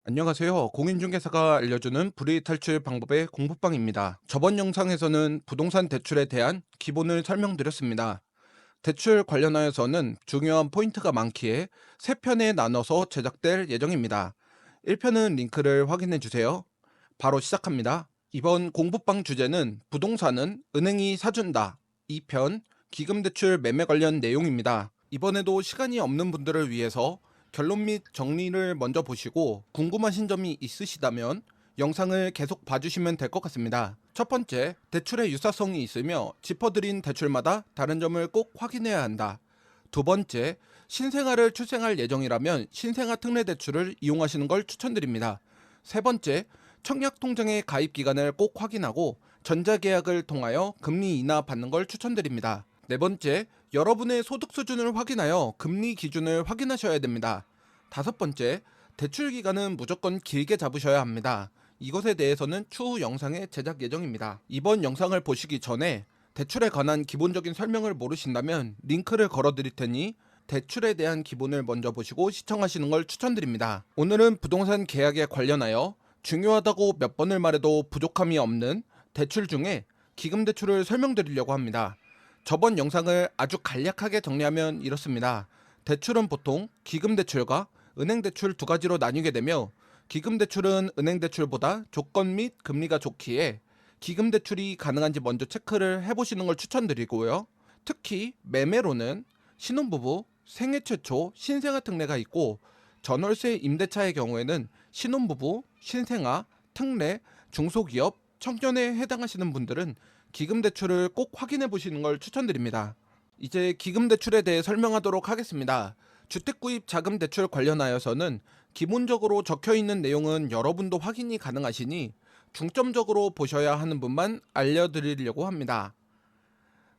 안녕하세요. 공인중개사가 알려주는 불이익 탈출 방법의 공부방입니다. 저번 영상에서는 부동산 대출에 대한 기본을 설명드렸습니다. 대출 관련하여서는 중요한 포인트가 많기에 3편에 나눠서 제작될 예정입니다. 1편은 링크를 확인해 주세요. 바로 시작합니다. 이번 공부방 주제는 부동산은 은행이 사준다. 2편 기금대출 매매 관련 내용입니다. 이번에도 시간이 없는 분들을 위해서 결론 및 정리를 먼저 보시고 궁금하신 점이 있으시다면 영상을 계속 봐주시면 될 것 같습니다. 첫 번째, 대출의 유사성이 있으며 짚어드린 대출마다 다른 점을 꼭 확인해야 한다. 두 번째, 신생아를 출생할 예정이라면 신생아 특례 대출을 이용하시는 걸 추천드립니다. 세 번째, 청약통장의 가입 기간을 꼭 확인하고 전자계약을 통하여 금리 인하 받는 걸 추천드립니다. 네 번째, 여러분의 소득 수준을 확인하여 금리 기준을 확인하셔야 됩니다. 다섯 번째, 대출 기간은 무조건 길게 잡으셔야 합니다. 이것에 대해서는 추후 영상에 제작 예정입니다. 이번 영상을 보시기 전에 대출에 관한 기본적인 설명을 모르신다면 링크를 걸어 드릴 테니 대출에 대한 기본을 먼저 보시고 시청하시는 걸 추천드립니다. 오늘은 부동산 계약에 관련하여 중요하다고 몇 번을 말해도 부족함이 없는 대출 중에 기금대출을 설명드리려고 합니다. 저번 영상을 아주 간략하게 정리하면 이렇습니다. 대출은 보통 기금대출과 은행대출 두 가지로 나뉘게 되며 기금대출은 은행대출보다 조건 및 금리가 좋기에 기금대출이 가능한지 먼저 체크를 해보시는 걸 추천드리고요. 특히 매매로는 신혼부부, 생애 최초 신생아 특례가 있고 전월세 임대차의 경우에는 신혼부부, 신생아, 특례, 중소기업, 청년에 해당하시는 분들은 기금대출을 꼭 확인해 보시는 걸 추천드립니다. 이제 기금대출에 대해 설명하도록 하겠습니다. 주택구입 자금대출 관련하여서는 기본적으로 적혀있는 내용은 여러분도 확인이 가능하시니 중점적으로 보셔야 하는 분만 알려드리려고 합니다.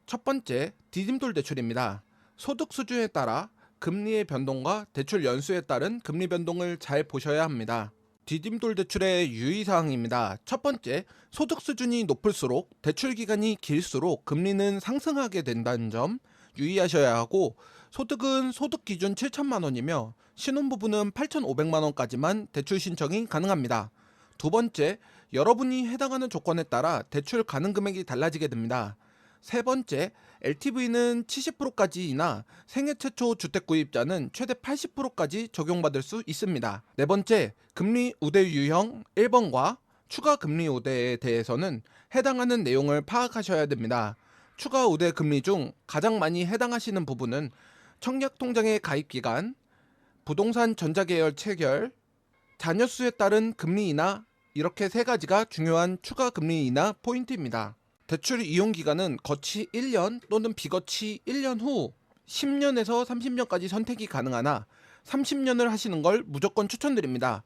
첫 번째, 디딤돌 대출입니다. 소득 수준에 따라 금리의 변동과 대출 연수에 따른 금리 변동을 잘 보셔야 합니다. 디딤돌 대출의 유의사항입니다. 첫 번째, 소득 수준이 높을수록 대출 기간이 길수록 금리는 상승하게 된다는 점 유의하셔야 하고, 소득은 소득 기준 7천만 원이며 신혼부부는 8,500만 원까지만 대출 신청이 가능합니다. 두 번째, 여러분이 해당하는 조건에 따라 대출 가능 금액이 달라지게 됩니다. 세 번째, LTV는 70%까지이나 생애 최초 주택 구입자는 최대 80%까지 적용받을 수 있습니다. 네 번째, 금리 우대 유형 1번과 추가 금리 우대에 대해서는 해당하는 내용을 파악하셔야 됩니다. 추가 우대 금리 중 가장 많이 해당하시는 부분은 청약통장의 가입 기간, 부동산 전자계열 체결, 자녀 수에 따른 금리 인하, 이렇게 세 가지가 중요한 추가 금리 인하 포인트입니다. 대출 이용 기간은 거치 1년 또는 비거치 1년 후 10년에서 30년까지 선택이 가능하나 30년을 하시는 걸 무조건 추천드립니다.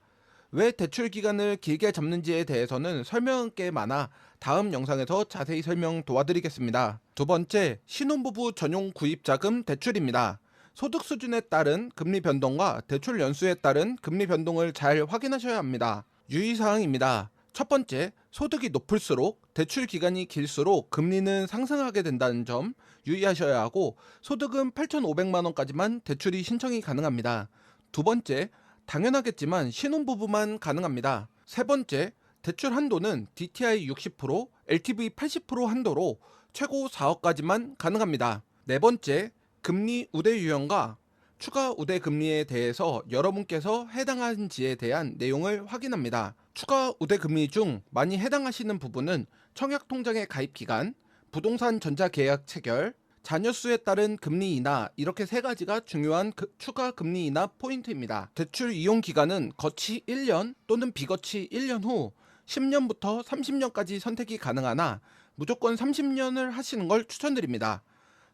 왜 대출 기간을 길게 잡는지에 대해서는 설명은 꽤 많아 다음 영상에서 자세히 설명 도와드리겠습니다. 두 번째, 신혼부부 전용 구입자금 대출입니다. 소득 수준에 따른 금리 변동과 대출 연수에 따른 금리 변동을 잘 확인하셔야 합니다. 유의사항입니다. 첫 번째, 소득이 높을수록 대출 기간이 길수록 금리는 상승하게 된다는 점 유의하셔야 하고, 소득은 8,500만 원까지만 대출이 신청이 가능합니다. 두 번째, 당연하겠지만 신혼부부만 가능합니다. 세 번째, 대출 한도는 DTI 60%, LTV 80% 한도로 최고 4억까지만 가능합니다. 네 번째, 금리 우대 유형과 추가 우대 금리에 대해서 여러분께서 해당하는지에 대한 내용을 확인합니다. 추가 우대 금리 중 많이 해당하시는 부분은 청약통장의 가입 기간, 부동산 전자계약 체결, 자녀 수에 따른 금리 인하, 이렇게 세 가지가 중요한 추가 금리 인하 포인트입니다. 대출 이용 기간은 거치 1년 또는 비거치 1년 후 10년부터 30년까지 선택이 가능하나 무조건 30년을 하시는 걸 추천드립니다.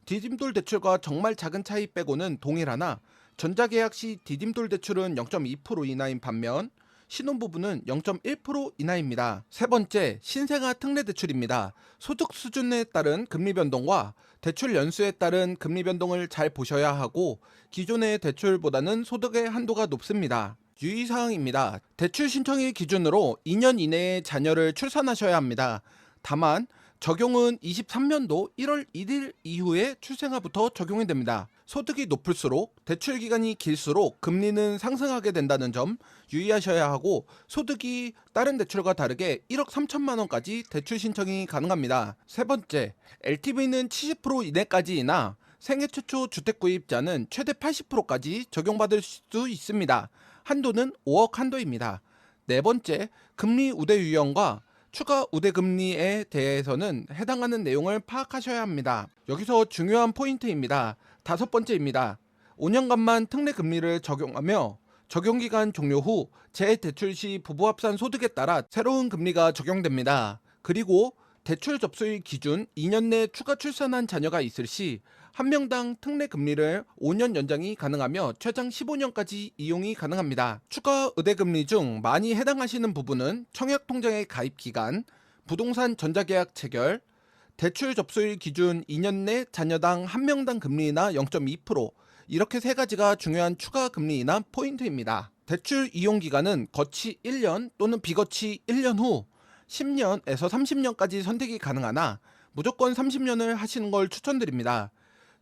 디딤돌 대출과 정말 작은 차이 빼고는 동일하나 전자계약 시 디딤돌 대출은 0.2% 인하인 반면 신혼부부는 0.1% 인하입니다. 세 번째, 신생아 특례 대출입니다. 소득 수준에 따른 금리 변동과 대출 연수에 따른 금리 변동을 잘 보셔야 하고 기존의 대출보다는 소득의 한도가 높습니다. 유의사항입니다. 대출 신청일 기준으로 2년 이내에 자녀를 출산하셔야 합니다. 다만 적용은 23년도 1월 1일 이후에 출생아부터 적용이 됩니다. 소득이 높을수록 대출 기간이 길수록 금리는 상승하게 된다는 점 유의하셔야 하고, 소득이 다른 대출과 다르게 1억 3천만 원까지 대출 신청이 가능합니다. 세 번째, LTV는 70% 이내까지이나 생애 최초 주택 구입자는 최대 80%까지 적용받을 수 있습니다. 한도는 5억 한도입니다. 네 번째, 금리 우대 유형과 추가 우대 금리에 대해서는 해당하는 내용을 파악하셔야 합니다. 여기서 중요한 포인트입니다. 다섯 번째입니다. 5년간만 특례 금리를 적용하며 적용기간 종료 후 재대출 시 부부 합산 소득에 따라 새로운 금리가 적용됩니다. 그리고 대출 접수일 기준 2년 내 추가 출산한 자녀가 있을 시 한 명당 특례 금리를 5년 연장이 가능하며 최장 15년까지 이용이 가능합니다. 추가 의대 금리 중 많이 해당하시는 부분은 청약통장의 가입 기간, 부동산 전자계약 체결, 대출 접수일 기준 2년 내 자녀당 한 명당 금리나 0.2%, 이렇게 세 가지가 중요한 추가 금리 인하 포인트입니다. 대출 이용 기간은 거치 1년 또는 비거치 1년 후 10년에서 30년까지 선택이 가능하나 무조건 30년을 하시는 걸 추천드립니다.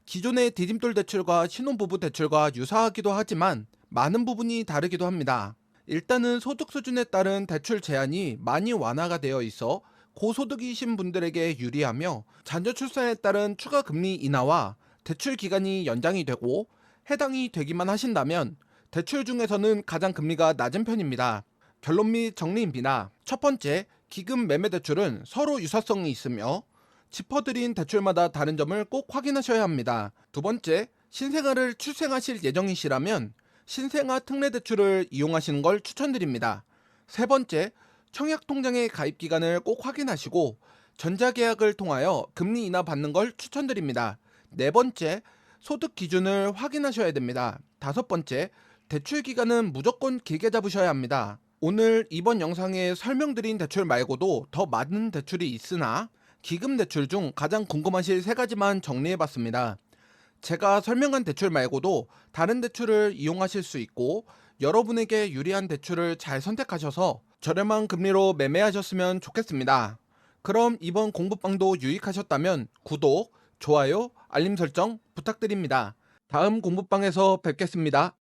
기존의 디딤돌 대출과 신혼부부 대출과 유사하기도 하지만 많은 부분이 다르기도 합니다. 일단은 소득 수준에 따른 대출 제한이 많이 완화가 되어 있어 고소득이신 분들에게 유리하며, 자녀 출산에 따른 추가 금리 인하와 대출 기간이 연장이 되고 해당이 되기만 하신다면 대출 중에서는 가장 금리가 낮은 편입니다. 결론 및 정리입니다. 첫 번째, 기금 매매 대출은 서로 유사성이 있으며 짚어드린 대출마다 다른 점을 꼭 확인하셔야 합니다. 두 번째, 신생아를 출생하실 예정이시라면 신생아 특례 대출을 이용하시는 걸 추천드립니다. 세 번째, 청약통장의 가입 기간을 꼭 확인하시고 전자계약을 통하여 금리 인하 받는 걸 추천드립니다. 네 번째, 소득 기준을 확인하셔야 됩니다. 다섯 번째, 대출 기간은 무조건 길게 잡으셔야 합니다. 오늘 이번 영상에 설명드린 대출 말고도 더 많은 대출이 있으나 기금 대출 중 가장 궁금하실 세 가지만 정리해봤습니다. 제가 설명한 대출 말고도 다른 대출을 이용하실 수 있고, 여러분에게 유리한 대출을 잘 선택하셔서 저렴한 금리로 매매하셨으면 좋겠습니다. 그럼 이번 공부방도 유익하셨다면 구독, 좋아요, 알림 설정 부탁드립니다. 다음 공부방에서 뵙겠습니다.